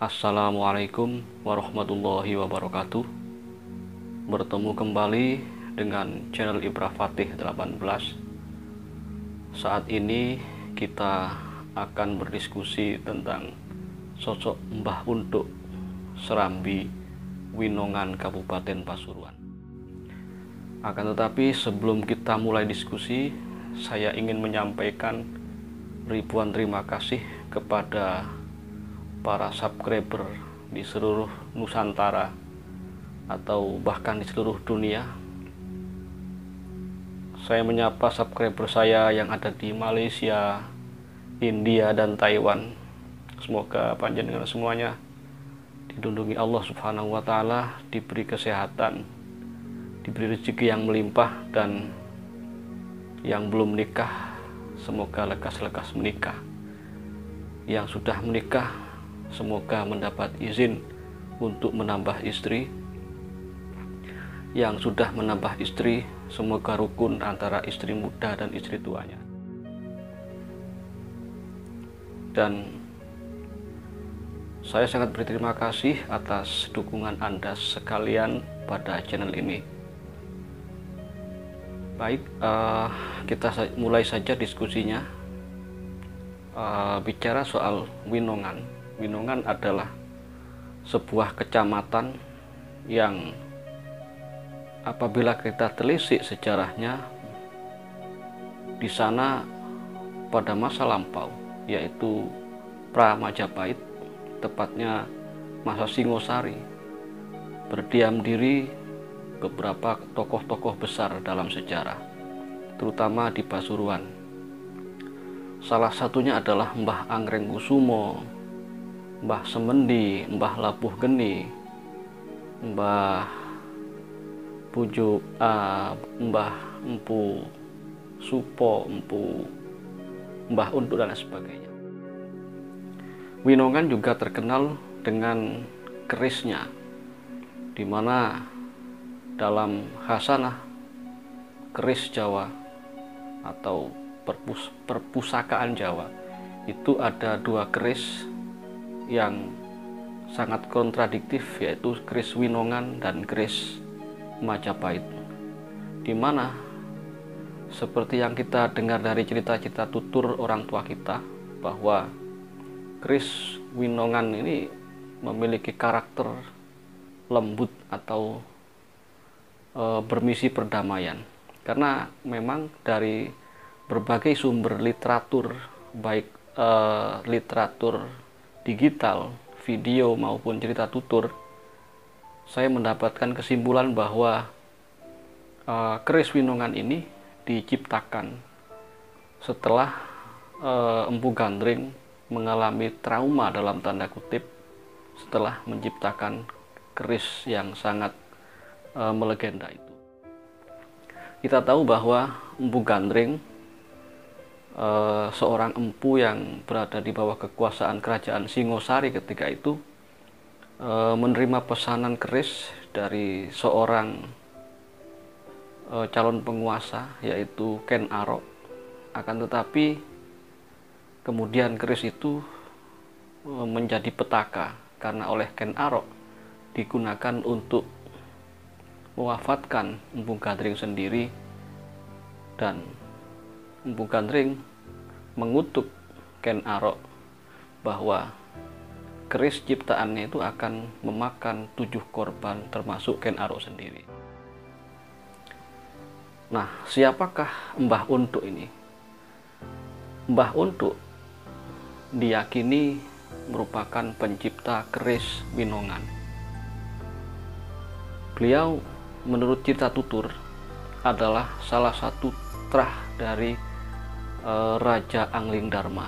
Assalamualaikum warahmatullahi wabarakatuh. Bertemu kembali dengan channel Ibrah Fatih 18. Saat ini kita akan berdiskusi tentang sosok Mbah Untuk Serambi Winongan Kabupaten Pasuruan. Akan tetapi sebelum kita mulai diskusi, saya ingin menyampaikan ribuan terima kasih kepada para subscriber di seluruh Nusantara atau bahkan di seluruh dunia. Saya menyapa subscriber saya yang ada di Malaysia, India, dan Taiwan. Semoga panjenengan semuanya dilindungi Allah Subhanahu wa Ta'ala, diberi kesehatan, diberi rezeki yang melimpah, dan yang belum menikah semoga lekas-lekas menikah. Yang sudah menikah semoga mendapat izin untuk menambah istri. Yang sudah menambah istri, semoga rukun antara istri muda dan istri tuanya. Dan saya sangat berterima kasih atas dukungan Anda sekalian pada channel ini. Baik, kita mulai saja diskusinya. Bicara soal Winongan. Winongan adalah sebuah kecamatan yang apabila kita telisik sejarahnya, di sana pada masa lampau, yaitu pra-Majapahit, tepatnya masa Singosari, berdiam diri beberapa tokoh-tokoh besar dalam sejarah, terutama di Pasuruan. Salah satunya adalah Mbah Angrengkusumo, Mbah Semendi, Mbah Labuh Geni, Mbah Pujuk, Mbah Empu Supo, Mbah Untuk, dan sebagainya. Winongan juga terkenal dengan kerisnya, di mana dalam khasanah keris Jawa atau perpustakaan Jawa itu ada dua keris yang sangat kontradiktif, yaitu keris Winongan dan keris Majapahit, di mana seperti yang kita dengar dari cerita-cerita tutur orang tua kita, bahwa keris Winongan ini memiliki karakter lembut atau bermisi perdamaian, karena memang dari berbagai sumber literatur, baik literatur digital, video, maupun cerita tutur, saya mendapatkan kesimpulan bahwa keris Winongan ini diciptakan setelah Empu Gandring mengalami trauma dalam tanda kutip setelah menciptakan keris yang sangat melegenda itu. Kita tahu bahwa Empu Gandring seorang empu yang berada di bawah kekuasaan kerajaan Singosari ketika itu menerima pesanan keris dari seorang calon penguasa, yaitu Ken Arok. Akan tetapi kemudian keris itu menjadi petaka karena oleh Ken Arok digunakan untuk mewafatkan Empu Gandring sendiri, dan Empu Gandring mengutuk Ken Arok bahwa keris ciptaannya itu akan memakan 7 korban termasuk Ken Arok sendiri. Nah, siapakah Mbah Untuk ini? Mbah Untuk diyakini merupakan pencipta keris Winongan. Beliau menurut cerita tutur adalah salah satu trah dari Raja Angling Darma.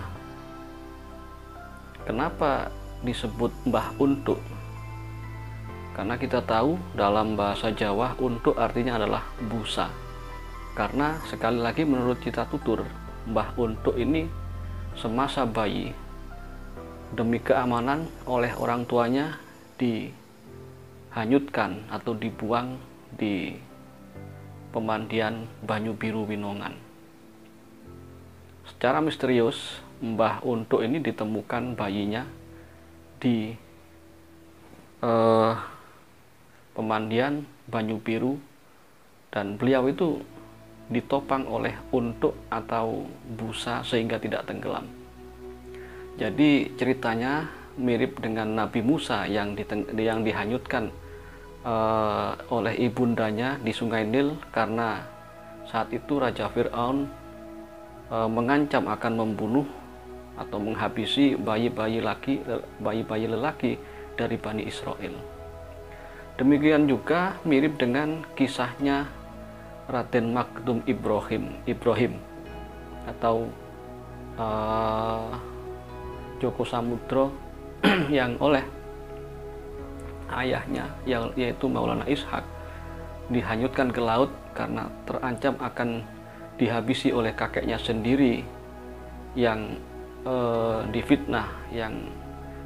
Kenapa disebut Mbah Untuk? Karena kita tahu dalam bahasa Jawa untuk artinya adalah busa. Karena sekali lagi menurut cerita tutur, Mbah Untuk ini semasa bayi demi keamanan oleh orang tuanya dihanyutkan atau dibuang di pemandian Banyu Biru Winongan. Secara misterius, Mbah Untuk ini ditemukan bayinya di eh, pemandian Banyu Biru, dan beliau itu ditopang oleh untuk atau busa sehingga tidak tenggelam. Jadi ceritanya mirip dengan Nabi Musa yang dihanyutkan oleh ibundanya di Sungai Nil, karena saat itu Raja Fir'aun mengancam akan membunuh atau menghabisi bayi-bayi lelaki dari Bani Israel. Demikian juga mirip dengan kisahnya Raden Maktum Ibrahim atau Joko Samudro yang oleh ayahnya yaitu Maulana Ishak dihanyutkan ke laut karena terancam akan dihabisi oleh kakeknya sendiri yang difitnah, yang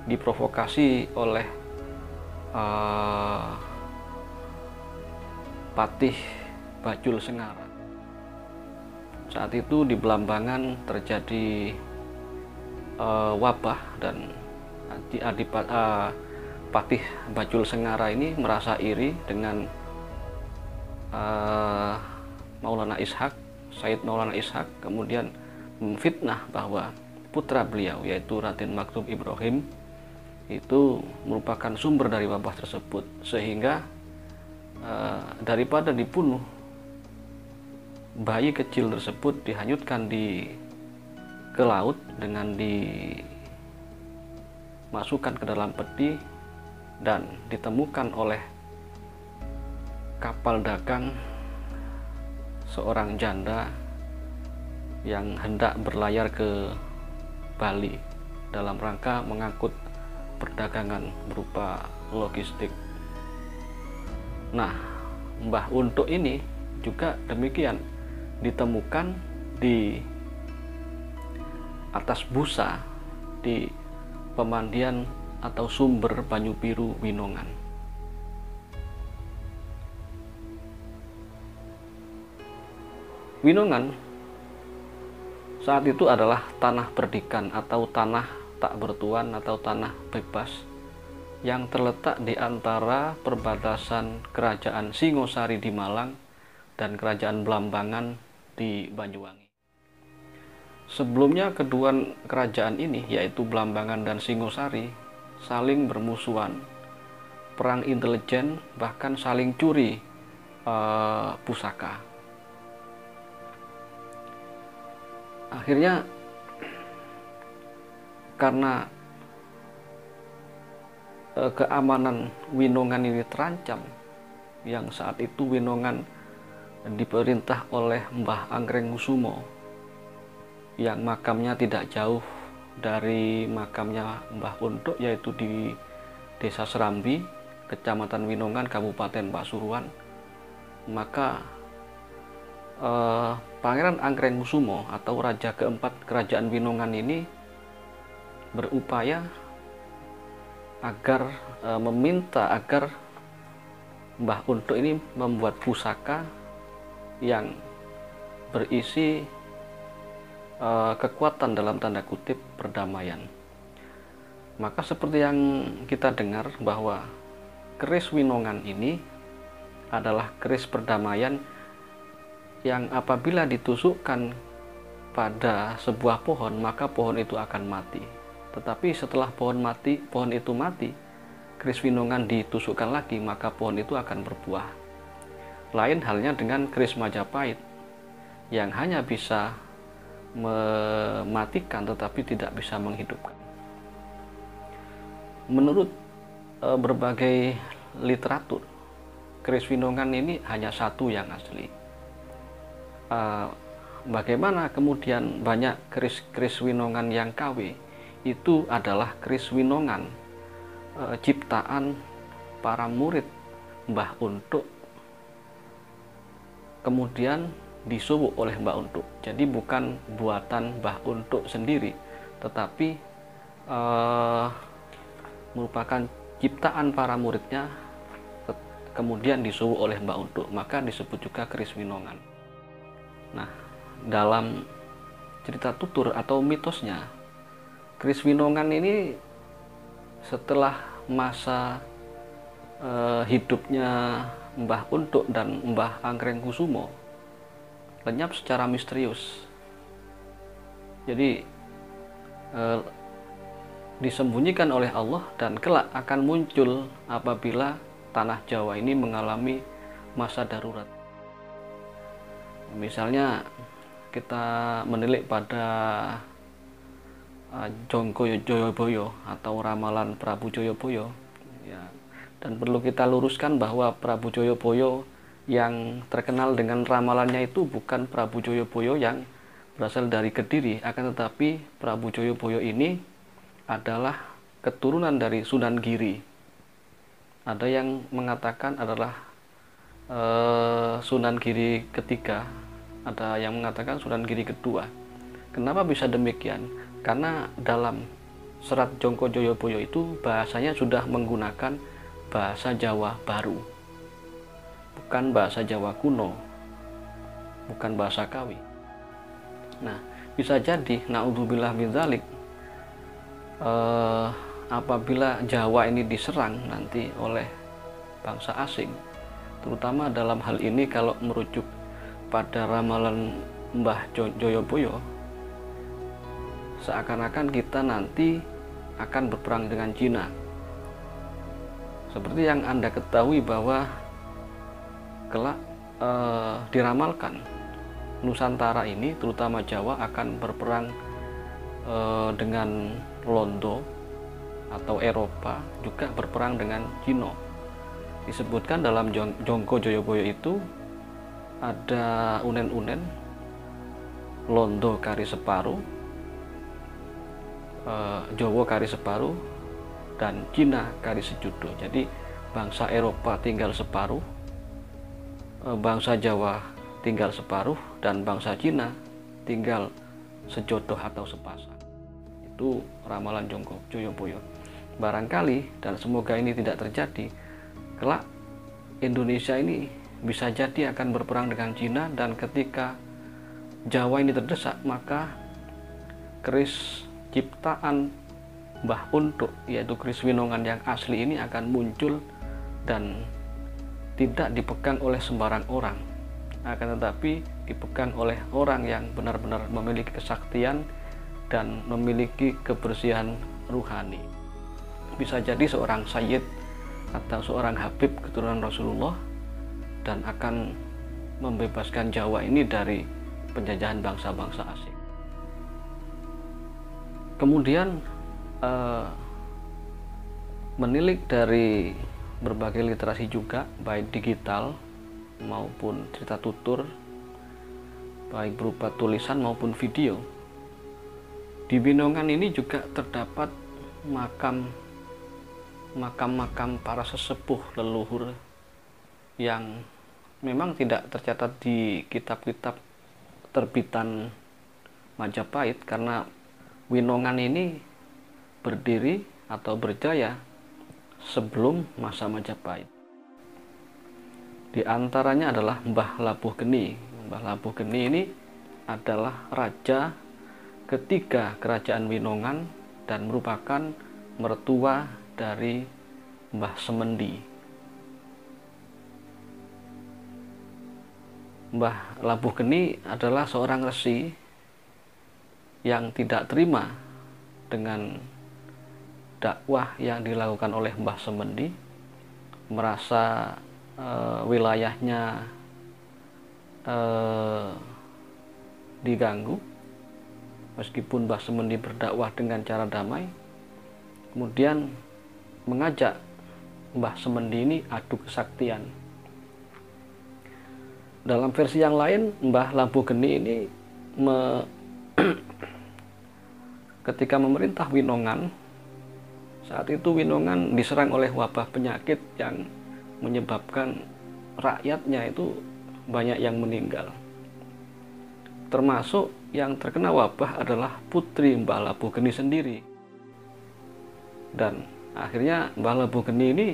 diprovokasi oleh Patih Bajul Sengara. Saat itu di Belambangan terjadi wabah, dan Patih Bajul Sengara ini merasa iri dengan Maulana Ishak, Said Maulana Ishak, kemudian memfitnah bahwa putra beliau yaitu Raden Maktum Ibrahim itu merupakan sumber dari wabah tersebut, sehingga daripada dibunuh, bayi kecil tersebut dihanyutkan ke laut dengan dimasukkan ke dalam peti dan ditemukan oleh kapal dagang seorang janda yang hendak berlayar ke Bali dalam rangka mengangkut perdagangan berupa logistik. Nah, Mbah Untuk ini juga demikian, ditemukan di atas busa di pemandian atau sumber Banyu Biru Winongan. Winongan saat itu adalah tanah perdikan atau tanah tak bertuan atau tanah bebas yang terletak di antara perbatasan Kerajaan Singosari di Malang dan Kerajaan Belambangan di Banyuwangi. Sebelumnya kedua kerajaan ini, yaitu Belambangan dan Singosari, saling bermusuhan, perang intelijen, bahkan saling curi pusaka. Akhirnya karena keamanan Winongan ini terancam, yang saat itu Winongan diperintah oleh Mbah Anggrengkusumo yang makamnya tidak jauh dari makamnya Mbah Untuk, yaitu di Desa Serambi, Kecamatan Winongan, Kabupaten Pasuruan. Maka Pangeran Anggrengkusumo atau Raja keempat Kerajaan Winongan ini berupaya agar meminta agar Mbah Untuk ini membuat pusaka yang berisi kekuatan dalam tanda kutip perdamaian. Maka seperti yang kita dengar bahwa keris Winongan ini adalah keris perdamaian yang apabila ditusukkan pada sebuah pohon, maka pohon itu akan mati. Tetapi setelah pohon itu mati, keris Winongan ditusukkan lagi, maka pohon itu akan berbuah. Lain halnya dengan keris Majapahit yang hanya bisa mematikan tetapi tidak bisa menghidupkan. Menurut berbagai literatur, keris Winongan ini hanya satu yang asli. Bagaimana kemudian banyak keris Winongan yang KW? Itu adalah keris Winongan ciptaan para murid Mbah Untuk, kemudian disuwuk oleh Mbah Untuk. Jadi bukan buatan Mbah Untuk sendiri, tetapi merupakan ciptaan para muridnya, kemudian disuwuk oleh Mbah Untuk, maka disebut juga keris Winongan. Nah, dalam cerita tutur atau mitosnya, keris Winongan ini setelah masa hidupnya Mbah Untuk dan Mbah Anggrengkusumo lenyap secara misterius. Jadi disembunyikan oleh Allah dan kelak akan muncul apabila tanah Jawa ini mengalami masa darurat. Misalnya kita menilik pada Jongko Joyoboyo atau ramalan Prabu Joyoboyo ya, dan perlu kita luruskan bahwa Prabu Joyoboyo yang terkenal dengan ramalannya itu bukan Prabu Joyoboyo yang berasal dari Kediri, akan tetapi Prabu Joyoboyo ini adalah keturunan dari Sunan Giri. Ada yang mengatakan adalah Sunan Giri ketiga, ada yang mengatakan Sunan Giri kedua. Kenapa bisa demikian? Karena dalam serat Jongko Joyoboyo itu bahasanya sudah menggunakan bahasa Jawa baru, bukan bahasa Jawa kuno, bukan bahasa Kawi. Nah, bisa jadi naudzubillah min dzalik, apabila Jawa ini diserang nanti oleh bangsa asing, terutama dalam hal ini kalau merujuk pada ramalan Mbah Joyoboyo, seakan-akan kita nanti akan berperang dengan Cina. Seperti yang Anda ketahui bahwa kelak diramalkan Nusantara ini, terutama Jawa, akan berperang dengan Londo atau Eropa, juga berperang dengan Cina. Disebutkan dalam Jongko Joyoboyo itu ada unen-unen, Londo kari separuh, Jawa kari separuh, dan Cina kari sejudo. Jadi bangsa Eropa tinggal separuh, bangsa Jawa tinggal separuh, dan bangsa Cina tinggal sejodoh atau sepasang. Itu ramalan Jongko Joyoboyo. Barangkali, dan semoga ini tidak terjadi, kelak Indonesia ini bisa jadi akan berperang dengan Cina, dan ketika Jawa ini terdesak, maka keris ciptaan Mbah Untuk, yaitu keris Winongan yang asli ini akan muncul dan tidak dipegang oleh sembarang orang, akan tetapi dipegang oleh orang yang benar-benar memiliki kesaktian dan memiliki kebersihan ruhani. Bisa jadi seorang sayyid atau seorang habib keturunan Rasulullah, dan akan membebaskan Jawa ini dari penjajahan bangsa-bangsa asing. Kemudian menilik dari berbagai literasi juga, baik digital maupun cerita tutur, baik berupa tulisan maupun video. Di Winongan ini juga terdapat makam para sesepuh leluhur yang memang tidak tercatat di kitab-kitab terbitan Majapahit, karena Winongan ini berdiri atau berjaya sebelum masa Majapahit. Di antaranya adalah Mbah Labuh Geni. Mbah Labuh Geni ini adalah raja ketiga kerajaan Winongan dan merupakan mertua dari Mbah Semendi. Mbah Labuh Geni adalah seorang resi yang tidak terima dengan dakwah yang dilakukan oleh Mbah Semendi, merasa wilayahnya diganggu meskipun Mbah Semendi berdakwah dengan cara damai. Kemudian mengajak Mbah Semendi ini adu kesaktian. Dalam versi yang lain, Mbah Labuh Geni ini ketika memerintah Winongan, saat itu Winongan diserang oleh wabah penyakit yang menyebabkan rakyatnya itu banyak yang meninggal. Termasuk yang terkena wabah adalah putri Mbah Labuh Geni sendiri. Dan akhirnya Mbah Labuh Geni ini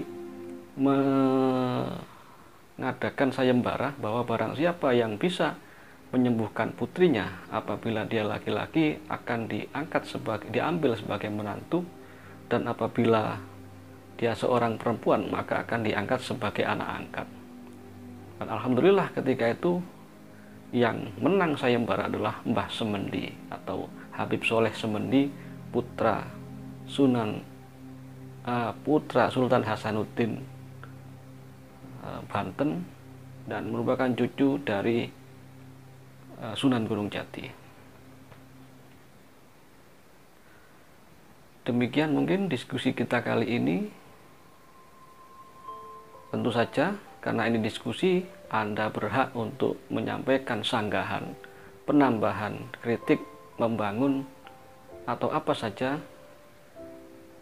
mengadakan sayembara bahwa barang siapa yang bisa menyembuhkan putrinya apabila dia laki-laki akan diambil sebagai menantu, dan apabila dia seorang perempuan, maka akan diangkat sebagai anak angkat. Dan alhamdulillah ketika itu yang menang sayembara adalah Mbah Semendi atau Habib Soleh Semendi, putra Sultan Hasanuddin Banten, dan merupakan cucu dari Sunan Gunung Jati. Demikian mungkin diskusi kita kali ini. Tentu saja karena ini diskusi, Anda berhak untuk menyampaikan sanggahan, penambahan, kritik, membangun, atau apa saja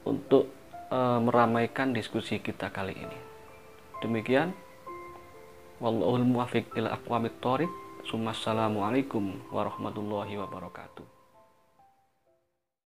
untuk meramaikan diskusi kita kali ini. Demikian, wallahul muwaffiq ila aqwamit thoriq. Assalamualaikum warahmatullahi wabarakatuh.